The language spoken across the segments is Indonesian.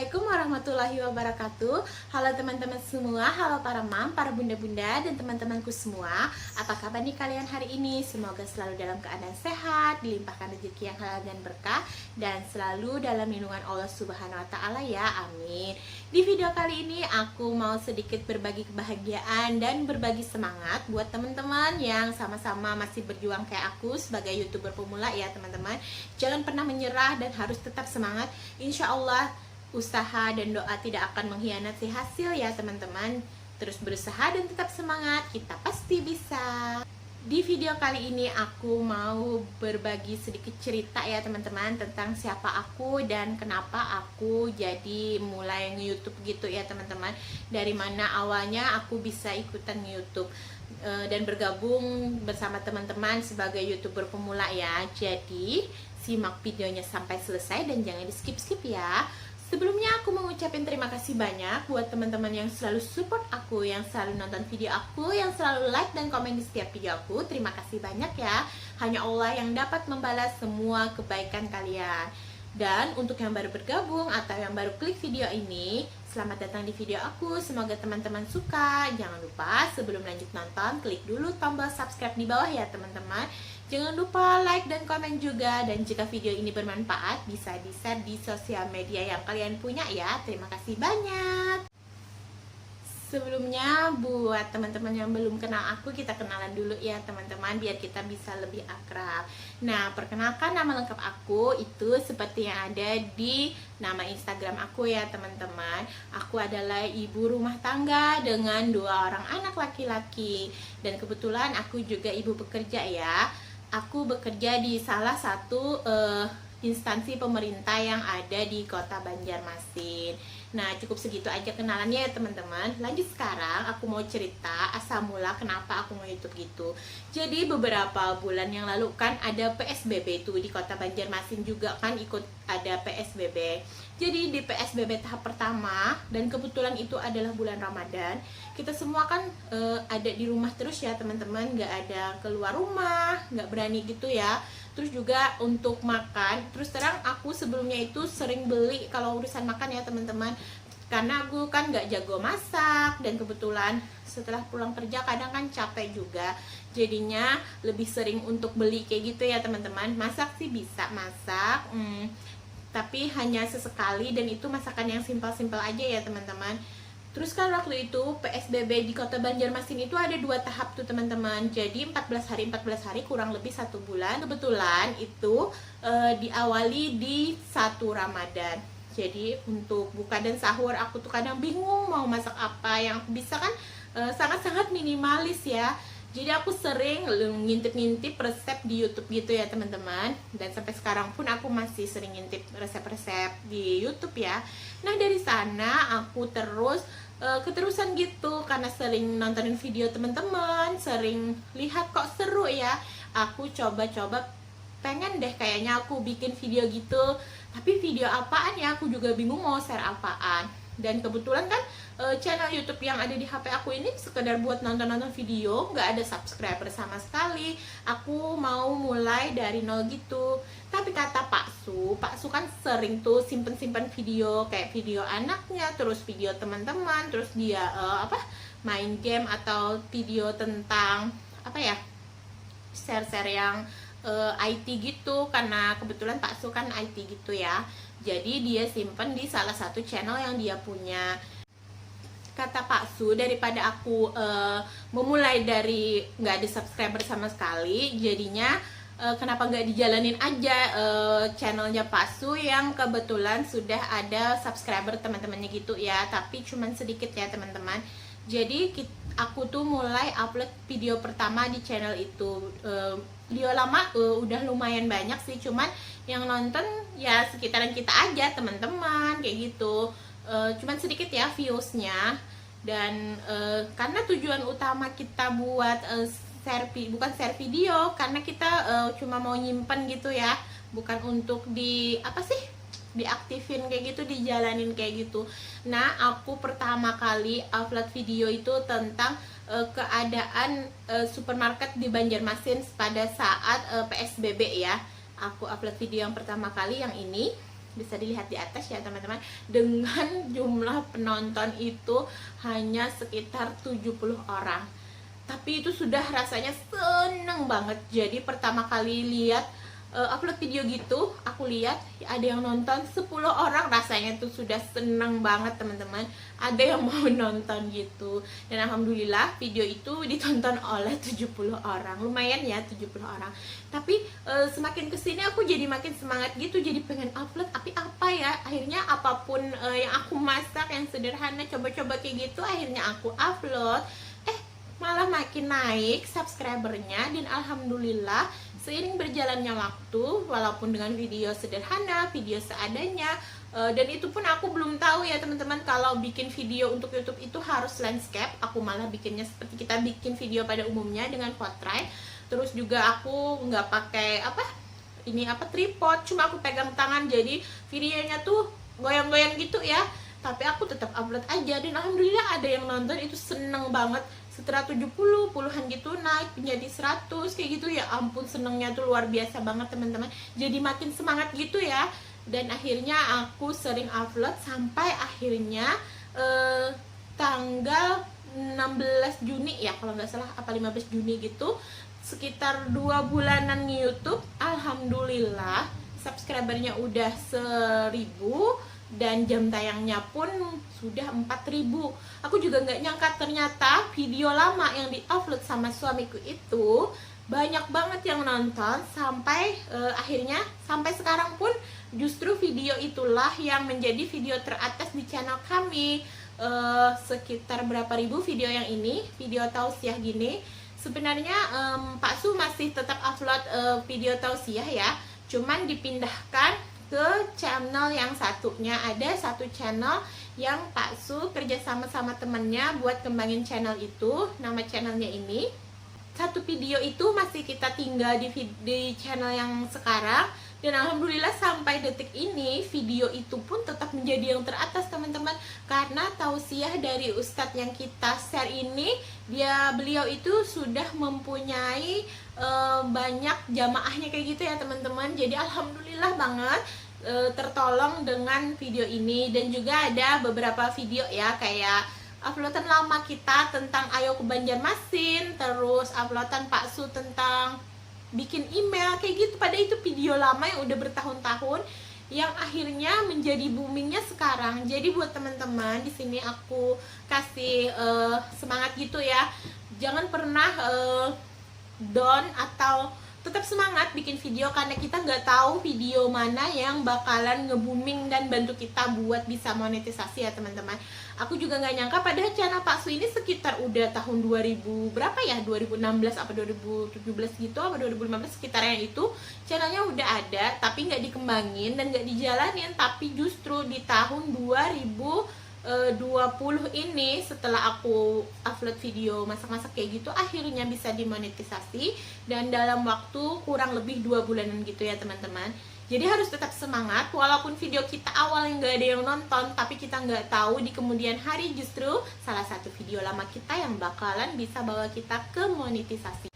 Assalamualaikum warahmatullahi wabarakatuh. Halo teman-teman semua, halo para mam, para bunda-bunda, dan teman-temanku semua. Apa kabar nih kalian hari ini? Semoga selalu dalam keadaan sehat, dilimpahkan rezeki yang halal dan berkah, dan selalu dalam lindungan Allah Subhanahu wa Ta'ala ya, amin. Di video kali ini aku mau sedikit berbagi kebahagiaan dan berbagi semangat buat teman-teman yang sama-sama masih berjuang kayak aku sebagai YouTuber pemula ya teman-teman. Jangan pernah menyerah dan harus tetap semangat. Insya Allah usaha dan doa tidak akan mengkhianati hasil ya teman-teman. Terus berusaha dan tetap semangat, kita pasti bisa. Di video kali ini aku mau berbagi sedikit cerita ya teman-teman tentang siapa aku dan kenapa aku jadi mulai nge-YouTube gitu ya teman-teman. Dari mana awalnya aku bisa ikutan nge-YouTube dan bergabung bersama teman-teman sebagai YouTuber pemula ya. Jadi simak videonya sampai selesai dan jangan di skip-skip ya. Sebelumnya aku mau ngucapin terima kasih banyak buat teman-teman yang selalu support aku, yang selalu nonton video aku, yang selalu like dan komen di setiap video aku. Terima kasih banyak ya. Hanya Allah yang dapat membalas semua kebaikan kalian. Dan untuk yang baru bergabung atau yang baru klik video ini, selamat datang di video aku. Semoga teman-teman suka. Jangan lupa sebelum lanjut nonton, klik dulu tombol subscribe di bawah ya teman-teman. Jangan lupa like dan komen juga. Dan jika video ini bermanfaat, bisa di-share di sosial media yang kalian punya ya. Terima kasih banyak. Sebelumnya buat teman-teman yang belum kenal aku, kita kenalan dulu ya teman-teman, biar kita bisa lebih akrab. Nah, perkenalkan nama lengkap aku itu seperti yang ada di nama Instagram aku ya teman-teman. Aku adalah ibu rumah tangga dengan 2 orang anak laki-laki. Dan kebetulan aku juga ibu pekerja ya. Aku bekerja di salah satu instansi pemerintah yang ada di kota Banjarmasin. Nah, cukup segitu aja kenalannya ya teman-teman. Lanjut sekarang, aku mau cerita asal mula kenapa aku mau YouTube gitu. Jadi beberapa bulan yang lalu kan ada PSBB itu di kota Banjarmasin juga kan ikut ada PSBB. Jadi di PSBB tahap pertama, dan kebetulan itu adalah bulan Ramadan, kita semua kan ada di rumah terus ya teman-teman, nggak ada keluar rumah, nggak berani gitu ya. Terus juga untuk makan, terus terang aku sebelumnya itu sering beli kalau urusan makan ya teman-teman, karena aku kan nggak jago masak, dan kebetulan setelah pulang kerja kadang kan capek juga, jadinya lebih sering untuk beli kayak gitu ya teman-teman. Masak sih bisa masak, tapi hanya sesekali, dan itu masakan yang simpel-simpel aja ya teman-teman. Terus kan waktu itu PSBB di kota Banjarmasin itu ada 2 tahap tuh teman-teman. Jadi 14 hari kurang lebih 1 bulan. Kebetulan itu diawali di 1 Ramadan. Jadi untuk buka dan sahur aku tuh kadang bingung mau masak apa. Yang aku bisa kan sangat-sangat minimalis ya. Jadi aku sering ngintip-ngintip resep di YouTube gitu ya teman-teman. Dan sampai sekarang pun aku masih sering ngintip resep-resep di YouTube ya. Nah, dari sana aku terus keterusan gitu, karena sering nontonin video teman-teman, sering lihat kok seru ya. Aku coba-coba pengen deh kayaknya aku bikin video gitu. Tapi video apaan ya, aku juga bingung mau share apaan. Dan kebetulan kan channel YouTube yang ada di HP aku ini sekedar buat nonton-nonton video, nggak ada subscriber sama sekali. Aku mau mulai dari nol gitu. Tapi kata Pak Su kan sering tuh simpen-simpen video, kayak video anaknya, terus video teman-teman, terus dia main game atau video tentang apa ya, share-share yang IT gitu, karena kebetulan Pak Su kan IT gitu ya. Jadi dia simpen di salah satu channel yang dia punya. Kata Pak Su, daripada aku memulai dari nggak ada subscriber sama sekali, jadinya kenapa nggak dijalanin aja channelnya Pak Su yang kebetulan sudah ada subscriber teman-temannya gitu ya, tapi cuman sedikit ya teman-teman. Jadi aku tuh mulai upload video pertama di channel itu. Video lama udah lumayan banyak sih, cuman yang nonton ya sekitaran kita aja teman-teman kayak gitu. Cuman sedikit ya viewsnya. Dan karena tujuan utama kita buat bukan share video, karena kita cuma mau nyimpen gitu ya, bukan untuk diaktifin kayak gitu, dijalanin kayak gitu. Nah, aku pertama kali upload video itu tentang keadaan supermarket di Banjarmasin pada saat PSBB ya. Aku upload video yang pertama kali yang ini. bisa dilihat di atas ya teman-teman, dengan jumlah penonton itu hanya sekitar 70 orang. Tapi itu sudah rasanya seneng banget. Jadi pertama kali lihat upload video gitu, aku lihat ada yang nonton 10 orang, rasanya tuh sudah seneng banget teman-teman. Ada yang mau nonton gitu. Dan alhamdulillah video itu ditonton oleh 70 orang. Lumayan ya 70 orang. Tapi semakin kesini aku jadi makin semangat gitu, jadi pengen upload. Tapi apa ya, akhirnya apapun yang aku masak yang sederhana, coba-coba kayak gitu, akhirnya aku upload. Malah makin naik subscribernya, dan alhamdulillah seiring berjalannya waktu, walaupun dengan video sederhana, video seadanya, dan itu pun aku belum tahu ya teman-teman, kalau bikin video untuk YouTube itu harus landscape. Aku malah bikinnya seperti kita bikin video pada umumnya dengan portrait. Terus juga aku nggak pakai tripod, cuma aku pegang tangan, jadi videonya tuh goyang-goyang gitu ya. Tapi aku tetap upload aja, dan alhamdulillah ada yang nonton. Itu seneng banget. Setelah 70 puluhan gitu naik menjadi 100 kayak gitu, ya ampun, senengnya tuh luar biasa banget teman-teman. Jadi makin semangat gitu ya. Dan akhirnya aku sering upload sampai akhirnya tanggal 16 Juni ya kalau nggak salah, apa 15 Juni gitu, sekitar 2 bulanan YouTube, alhamdulillah subscribernya udah 1000 dan jam tayangnya pun sudah 4000. Aku juga nggak nyangka ternyata video lama yang di-upload sama suamiku itu banyak banget yang nonton, sampai akhirnya sampai sekarang pun justru video itulah yang menjadi video teratas di channel kami. Sekitar berapa ribu video yang ini, video tausiah gini. Sebenarnya Pak Su masih tetap upload video tausiah ya, cuman dipindahkan ke channel yang satunya. Ada satu channel yang Pak Su kerjasama sama temennya buat kembangin channel itu. Nama channelnya ini, satu video itu masih kita tinggal di channel yang sekarang. Dan alhamdulillah sampai detik ini video itu pun tetap menjadi yang teratas teman-teman. Karena tausiah dari Ustadz yang kita share ini, beliau itu sudah mempunyai banyak jamaahnya kayak gitu ya teman-teman. Jadi alhamdulillah banget tertolong dengan video ini. Dan juga ada beberapa video ya, kayak uploadan lama kita tentang Ayo ke Banjarmasin, terus uploadan Pak Su tentang bikin email kayak gitu. Pada itu video lama yang udah bertahun-tahun, yang akhirnya menjadi boomingnya sekarang. Jadi buat teman-teman di sini aku kasih semangat gitu ya. Jangan pernah down atau tetap semangat bikin video, karena kita nggak tahu video mana yang bakalan nge-booming dan bantu kita buat bisa monetisasi ya teman-teman. Aku juga nggak nyangka padahal channel Pak Su ini sekitar udah tahun 2000 berapa ya, 2016 apa 2017 gitu apa 2015 sekitarnya itu, channelnya udah ada tapi nggak dikembangin dan nggak dijalanin. Tapi justru di tahun 2020 ini, setelah aku upload video masak-masak kayak gitu, akhirnya bisa dimonetisasi, dan dalam waktu kurang lebih 2 bulanan gitu ya teman-teman. Jadi harus tetap semangat, walaupun video kita awalnya nggak ada yang nonton, tapi kita nggak tahu di kemudian hari justru salah satu video lama kita yang bakalan bisa bawa kita ke monetisasi.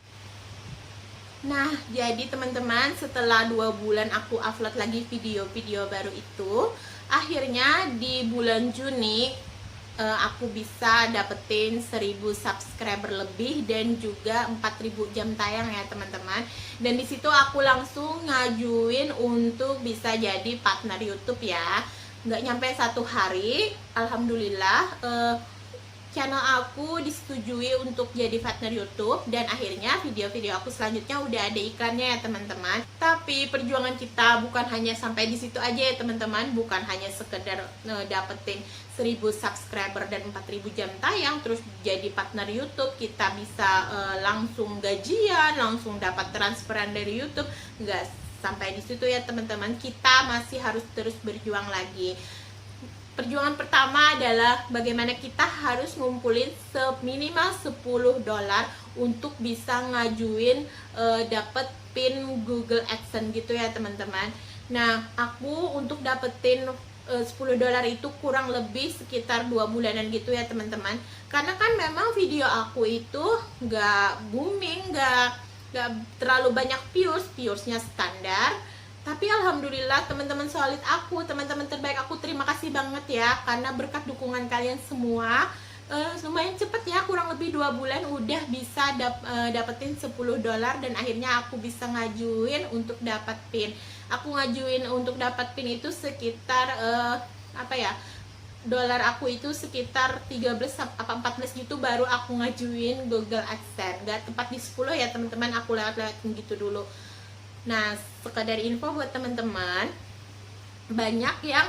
Nah, jadi teman-teman, setelah 2 bulan aku upload lagi video-video baru itu, akhirnya di bulan Juni aku bisa dapetin 1000 subscriber lebih dan juga 4000 jam tayang ya teman-teman. Dan di situ aku langsung ngajuin untuk bisa jadi partner YouTube ya. Nggak nyampe 1 hari, alhamdulillah channel aku disetujui untuk jadi partner YouTube, dan akhirnya video-video aku selanjutnya udah ada iklannya ya teman-teman. Tapi perjuangan kita bukan hanya sampai di situ aja ya teman-teman, bukan hanya sekedar dapetin 1000 subscriber dan 4000 jam tayang terus jadi partner YouTube, kita bisa langsung gajian, langsung dapat transferan dari YouTube. Nggak sampai di situ ya teman-teman, kita masih harus terus berjuang lagi. Perjuangan pertama adalah bagaimana kita harus ngumpulin minimal $10 untuk bisa ngajuin dapet pin Google AdSense gitu ya teman-teman. Nah, aku untuk dapetin $10 itu kurang lebih sekitar 2 bulanan gitu ya teman-teman. Karena kan memang video aku itu nggak booming, nggak terlalu banyak viewsnya standar. Tapi alhamdulillah teman-teman solid aku, teman-teman terbaik aku, terima kasih banget ya, karena berkat dukungan kalian semua lumayan cepet ya, kurang lebih 2 bulan udah bisa dapetin $10, dan akhirnya aku bisa ngajuin untuk dapat pin. Aku ngajuin untuk dapat pin itu sekitar apa ya, dolar aku itu sekitar 13 apa 14 gitu, baru aku ngajuin Google AdSense. Gak tepat di 10 ya teman-teman, aku lewat-lewatin gitu dulu. Nah, sekadar info buat teman-teman, banyak yang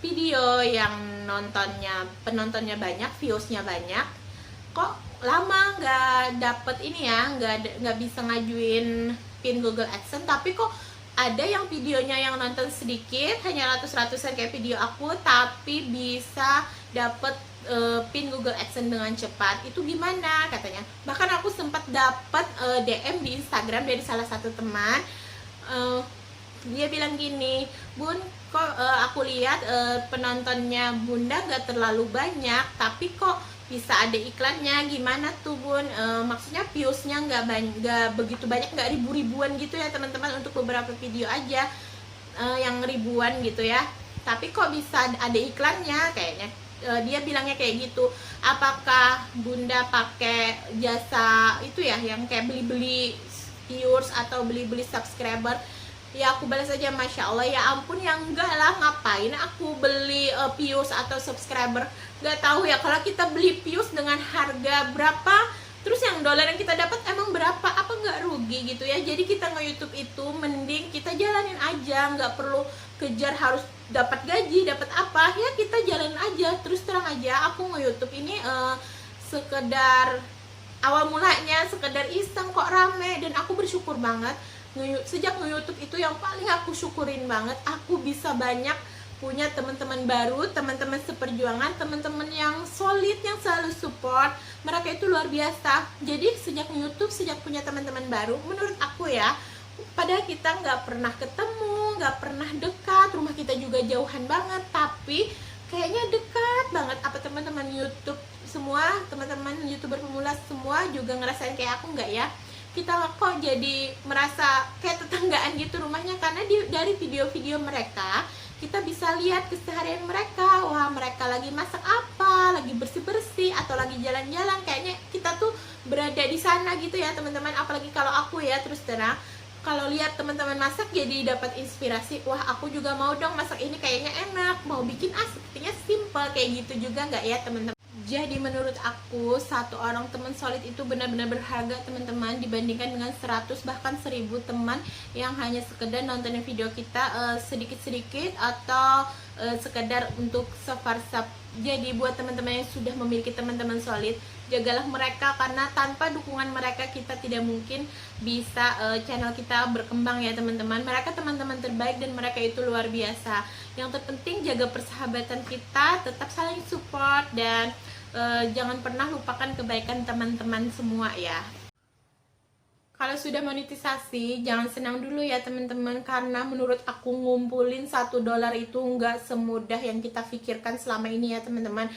video yang penontonnya banyak, viewsnya banyak, kok lama nggak dapet ini ya, nggak bisa ngajuin pin Google AdSense. Tapi kok ada yang videonya yang nonton sedikit, hanya ratus-ratusan kayak video aku, tapi bisa dapet pin Google AdSense dengan cepat. Itu gimana katanya? Bahkan aku sempat dapat DM di Instagram dari salah satu teman. Dia bilang gini, Bun, kok aku lihat penontonnya Bunda gak terlalu banyak, tapi kok bisa ada iklannya, gimana tuh Bun? Maksudnya viewsnya nggak begitu banyak, nggak ribu-ribuan gitu ya teman-teman, untuk beberapa video aja yang ribuan gitu ya, tapi kok bisa ada iklannya kayaknya. Dia bilangnya kayak gitu, apakah Bunda pakai jasa itu ya, yang kayak beli-beli viewers atau beli-beli subscriber? Ya aku balas aja, Masya Allah, ya ampun, yang enggak lah, ngapain aku beli views atau subscriber? Gak tahu ya, kalau kita beli views dengan harga berapa, terus yang dolar yang kita dapat emang berapa, apa nggak rugi gitu ya? Jadi kita nge-YouTube itu mending kita jalanin aja, nggak perlu kejar harus dapat gaji, dapat apa ya, kita jalanin aja. Terus terang aja, aku nge-YouTube ini sekedar awal mulanya sekedar iseng kok rame, dan aku bersyukur banget. Sejak nge-YouTube itu yang paling aku syukurin banget, aku bisa banyak punya teman-teman baru, teman-teman seperjuangan, teman-teman yang solid, yang selalu support. Mereka itu luar biasa. Jadi sejak YouTube, sejak punya teman-teman baru, menurut aku ya, padahal kita nggak pernah ketemu, nggak pernah dekat, rumah kita juga jauhan banget, tapi kayaknya dekat banget. Apa teman-teman YouTube semua, teman-teman YouTuber pemula semua juga ngerasain kayak aku nggak ya? Kita kok jadi merasa kayak tetanggaan gitu rumahnya, karena dari video-video mereka kita bisa lihat keseharian mereka. Wah, mereka lagi masak apa, lagi bersih-bersih, atau lagi jalan-jalan, kayaknya kita tuh berada di sana gitu ya teman-teman. Apalagi kalau aku ya, terus terang, kalau lihat teman-teman masak jadi dapat inspirasi. Wah, aku juga mau dong masak ini, kayaknya enak, mau bikin sepertinya simple, kayak gitu juga nggak ya teman-teman? Jadi menurut aku, satu orang teman solid itu benar-benar berharga teman-teman, dibandingkan dengan 100 bahkan 1000 teman yang hanya sekedar nontonin video kita sedikit-sedikit, atau sekedar untuk sefarsap. Jadi buat teman-teman yang sudah memiliki teman-teman solid, jagalah mereka, karena tanpa dukungan mereka kita tidak mungkin bisa channel kita berkembang ya teman-teman. Mereka teman-teman terbaik dan mereka itu luar biasa. Yang terpenting jaga persahabatan kita, tetap saling support, dan jangan pernah lupakan kebaikan teman-teman semua ya. Kalau sudah monetisasi, jangan senang dulu ya teman-teman, karena menurut aku ngumpulin $1 itu nggak semudah yang kita pikirkan selama ini ya teman-teman.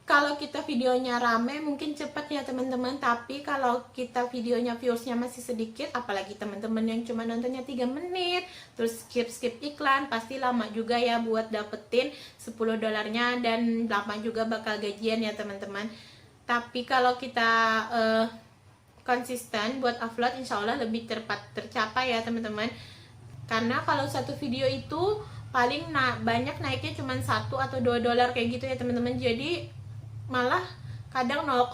Kalau kita videonya rame mungkin cepat ya teman-teman, tapi kalau kita videonya viewsnya masih sedikit, apalagi teman-teman yang cuma nontonnya 3 menit terus skip iklan, pasti lama juga ya buat dapetin $10-nya, dan lama juga bakal gajian ya teman-teman. Tapi kalau kita konsisten buat upload, insya Allah lebih cepat tercapai ya teman-teman. Karena kalau satu video itu paling banyak naiknya cuma $1 atau $2 kayak gitu ya teman-teman. Jadi malah kadang 0,0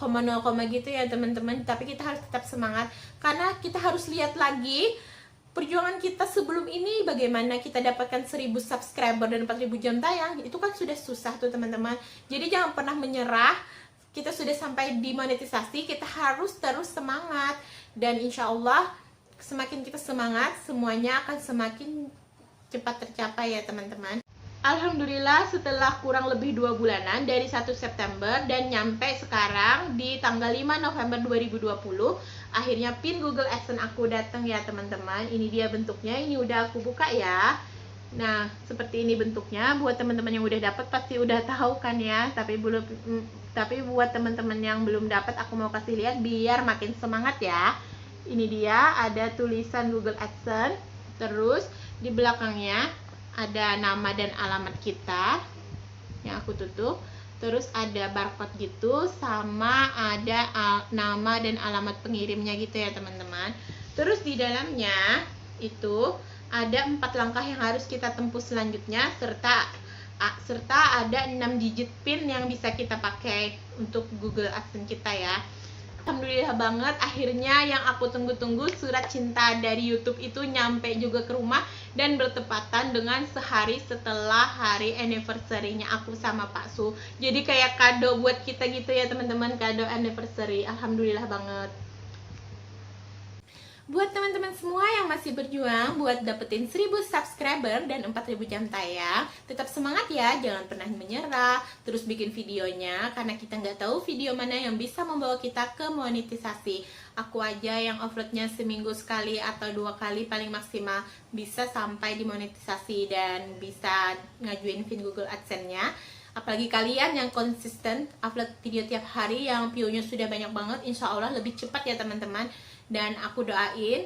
gitu ya teman-teman. Tapi kita harus tetap semangat, karena kita harus lihat lagi perjuangan kita sebelum ini, bagaimana kita dapatkan 1000 subscriber dan 4000 jam tayang. Itu kan sudah susah tuh teman-teman. Jadi jangan pernah menyerah. Kita sudah sampai di monetisasi, kita harus terus semangat, dan insya Allah semakin kita semangat, semuanya akan semakin cepat tercapai ya teman-teman. Alhamdulillah, setelah kurang lebih 2 bulanan dari 1 September dan nyampe sekarang di tanggal 5 November 2020, akhirnya pin Google AdSense aku datang ya teman-teman. Ini dia bentuknya, ini udah aku buka ya. Nah, seperti ini bentuknya. Buat teman-teman yang udah dapat pasti udah tahu kan ya, tapi buat teman-teman yang belum dapat, aku mau kasih lihat biar makin semangat ya. Ini dia, ada tulisan Google AdSense. Terus di belakangnya ada nama dan alamat kita yang aku tutup. Terus ada barcode gitu, sama ada nama dan alamat pengirimnya gitu ya teman-teman. Terus di dalamnya itu ada 4 langkah yang harus kita tempuh selanjutnya, serta ada 6 digit PIN yang bisa kita pakai untuk Google AdSense kita ya. Alhamdulillah banget, akhirnya yang aku tunggu-tunggu, surat cinta dari YouTube itu nyampe juga ke rumah dan bertepatan dengan sehari setelah hari anniversary-nya aku sama Pak Su. Jadi kayak kado buat kita gitu ya teman-teman, kado anniversary. Alhamdulillah banget. Buat teman-teman semua yang masih berjuang buat dapetin 1000 subscriber dan 4000 jam tayang, tetap semangat ya, jangan pernah menyerah, terus bikin videonya, karena kita nggak tahu video mana yang bisa membawa kita ke monetisasi. Aku aja yang uploadnya seminggu sekali atau 2 kali paling maksimal bisa sampai dimonetisasi dan bisa ngajuin pin Google AdSense-nya. Apalagi kalian yang konsisten upload video tiap hari yang view-nya sudah banyak banget, insya Allah lebih cepat ya teman-teman. Dan aku doain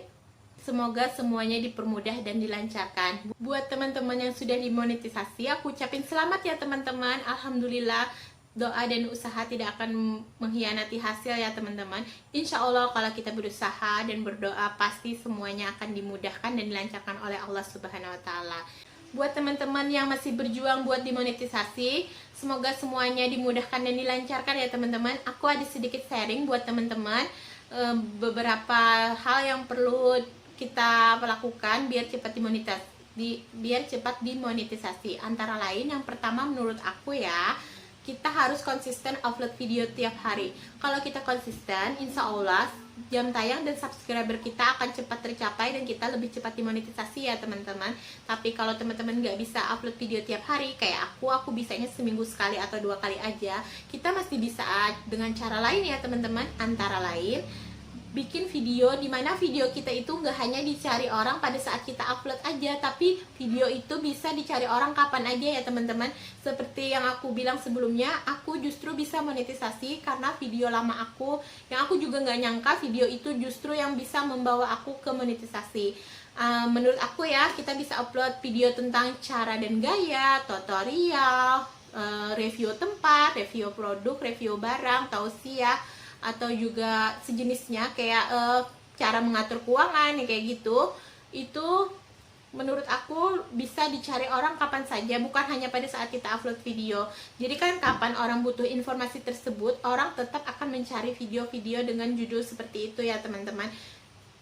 semoga semuanya dipermudah dan dilancarkan. Buat teman-teman yang sudah dimonetisasi, aku ucapin selamat ya teman-teman. Alhamdulillah, doa dan usaha tidak akan mengkhianati hasil ya teman-teman. Insya Allah kalau kita berusaha dan berdoa, pasti semuanya akan dimudahkan dan dilancarkan oleh Allah Subhanahu wa Ta'ala. Buat teman-teman yang masih berjuang buat dimonetisasi, semoga semuanya dimudahkan dan dilancarkan ya teman-teman. Aku ada sedikit sharing buat teman-teman, beberapa hal yang perlu kita lakukan biar cepat dimonetisasi. Antara lain, yang pertama menurut aku ya, kita harus konsisten upload video tiap hari. Kalau kita konsisten, insya Allah jam tayang dan subscriber kita akan cepat tercapai dan kita lebih cepat dimonetisasi ya teman-teman. Tapi kalau teman-teman nggak bisa upload video tiap hari kayak aku bisanya seminggu sekali atau 2 kali aja, kita masih bisa dengan cara lain ya teman-teman. Antara lain, bikin video dimana video kita itu nggak hanya dicari orang pada saat kita upload aja, tapi video itu bisa dicari orang kapan aja ya teman-teman. Seperti yang aku bilang sebelumnya, aku justru bisa monetisasi karena video lama aku, yang aku juga nggak nyangka video itu justru yang bisa membawa aku ke monetisasi. Menurut aku ya, kita bisa upload video tentang cara dan gaya, tutorial, review tempat, review produk, review barang, tausiah, atau juga sejenisnya kayak cara mengatur keuangan kayak gitu. Itu menurut aku bisa dicari orang kapan saja, bukan hanya pada saat kita upload video. Jadi kan kapan orang butuh informasi tersebut, orang tetap akan mencari video-video dengan judul seperti itu ya teman-teman.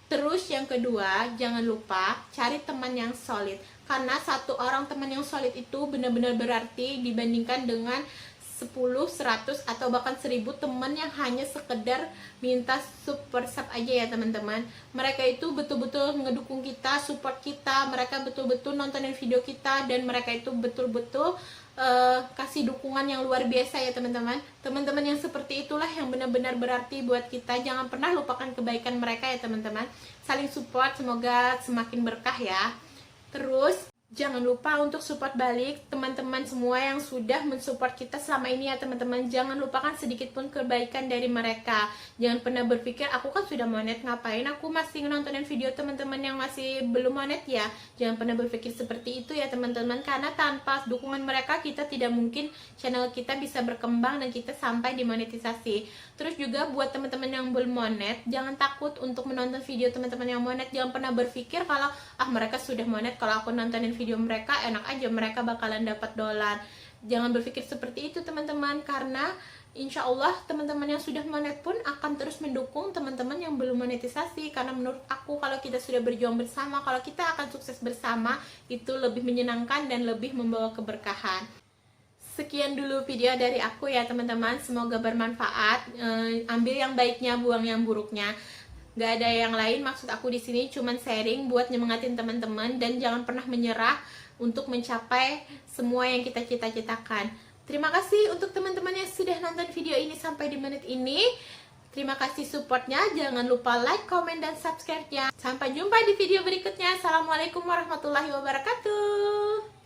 Terus yang kedua, jangan lupa cari teman yang solid, karena satu orang teman yang solid itu benar-benar berarti dibandingkan dengan 10, 100, atau bahkan 1000 teman yang hanya sekedar minta super sub aja ya teman-teman. Mereka itu betul-betul ngedukung kita, support kita, mereka betul-betul nontonin video kita, dan mereka itu betul-betul kasih dukungan yang luar biasa ya teman-teman. Teman-teman yang seperti itulah yang benar-benar berarti buat kita. Jangan pernah lupakan kebaikan mereka ya teman-teman. Saling support, semoga semakin berkah ya. Terus jangan lupa untuk support balik teman-teman semua yang sudah mensupport kita selama ini ya teman-teman. Jangan lupakan sedikit pun kebaikan dari mereka. Jangan pernah berpikir, aku kan sudah monet, ngapain aku masih nontonin video teman-teman yang masih belum monet ya. Jangan pernah berpikir seperti itu ya teman-teman, karena tanpa dukungan mereka kita tidak mungkin channel kita bisa berkembang dan kita sampai dimonetisasi. Terus juga buat teman-teman yang belum monet, jangan takut untuk menonton video teman-teman yang monet. Jangan pernah berpikir kalau mereka sudah monet, kalau aku nontonin video mereka enak aja, mereka bakalan dapat dolar. Jangan berpikir seperti itu teman-teman, karena insya Allah teman-teman yang sudah monet pun akan terus mendukung teman-teman yang belum monetisasi. Karena menurut aku kalau kita sudah berjuang bersama, kalau kita akan sukses bersama, itu lebih menyenangkan dan lebih membawa keberkahan. Sekian dulu video dari aku ya teman-teman, semoga bermanfaat. Ambil yang baiknya, buang yang buruknya. Gak ada yang lain, maksud aku di sini cuman sharing buat nyemangatin teman-teman, dan jangan pernah menyerah untuk mencapai semua yang kita cita-citakan. Terima kasih untuk teman-teman yang sudah nonton video ini sampai di menit ini. Terima kasih supportnya, jangan lupa like, komen, dan subscribe-nya. Sampai jumpa di video berikutnya. Assalamualaikum warahmatullahi wabarakatuh.